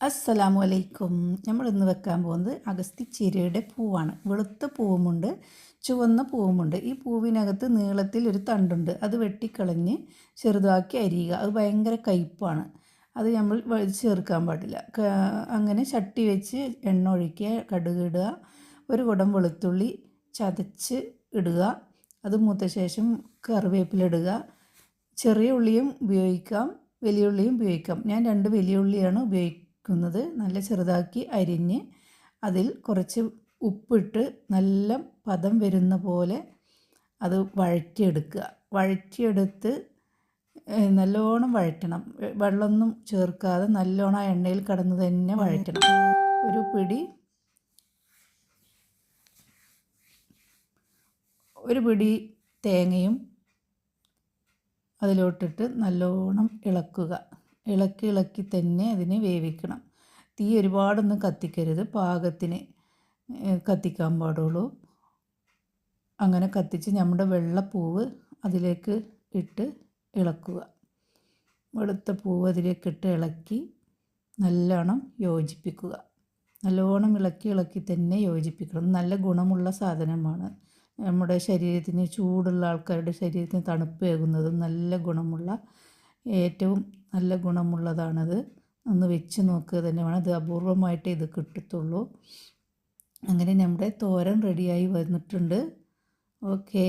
അസ്സലാമു അലൈക്കും. നമ്മൾ ഇന്ന് വെക്കാൻ പോകുന്നത് അഗസ്തിച്ചീരയുടെ പൂവാണ്. വെളുത്ത പൂവുമുണ്ട്, ചുവന്ന പൂവുമുണ്ട്. ഈ പൂവിനകത്ത് നീളത്തിൽ ഒരു തണ്ടുണ്ട്. അത് വെട്ടിക്കളഞ്ഞ് ചെറുതാക്കി അരിയുക. അത് ഭയങ്കര കയ്പ്പാണ്. അത് നമ്മൾ ചേർക്കാൻ പാടില്ല. അങ്ങനെ ചട്ടി വെച്ച് എണ്ണ ഒഴിക്കുക, കടുക് ഇടുക, ഒരു കുടം വെളുത്തുള്ളി ചതച്ച് ഇടുക. അത് മൂത്ത ശേഷം കറിവേപ്പില ഇടുക. ചെറിയ ഉള്ളിയും ഉപയോഗിക്കാം, വലിയ ഉള്ളിയും ഉപയോഗിക്കാം. ഞാൻ 2 വലിയ ഉള്ളിയാണ് ഉപയോഗിക്കുന്നത്. നല്ല ചെറുതാക്കി അരിഞ്ഞ് അതിൽ കുറച്ച് ഉപ്പിട്ട് നല്ല പദം വരുന്ന പോലെ അത് വഴറ്റിയെടുക്കുക. വഴറ്റിയെടുത്ത് നല്ലോണം വഴറ്റണം. വെള്ളമൊന്നും ചേർക്കാതെ നല്ലോണം ആ എണ്ണയിൽ കിടന്ന് തന്നെ വഴറ്റണം. ഒരു പിടി തേങ്ങയും അതിലോട്ടിട്ട് നല്ലോണം ഇളക്കുക. ഇളക്കി തന്നെ അതിനെ വേവിക്കണം. തീ ഒരുപാടൊന്നും കത്തിക്കരുത്, പാകത്തിന് കത്തിക്കാൻ പാടുള്ളൂ. അങ്ങനെ കത്തിച്ച് നമ്മുടെ വെള്ളപ്പൂവ് അതിലേക്ക് ഇട്ട് ഇളക്കുക. വെളുത്ത പൂവ് അതിലേക്കിട്ട് ഇളക്കി നല്ലോണം യോജിപ്പിക്കുക. നല്ലോണം ഇളക്കി തന്നെ യോജിപ്പിക്കണം. നല്ല ഗുണമുള്ള സാധനമാണ്. നമ്മുടെ ശരീരത്തിന്, ചൂടുള്ള ആൾക്കാരുടെ ശരീരത്തിന് തണുപ്പേകുന്നതും നല്ല ഗുണമുള്ള, ഏറ്റവും നല്ല ഗുണമുള്ളതാണത്. ഒന്ന് വെച്ച് നോക്കുക തന്നെ വേണം. ഇത് അപൂർവമായിട്ടേ ഇത് കിട്ടത്തുള്ളൂ. അങ്ങനെ നമ്മുടെ തോരൻ റെഡിയായി വന്നിട്ടുണ്ട്. ഓക്കേ.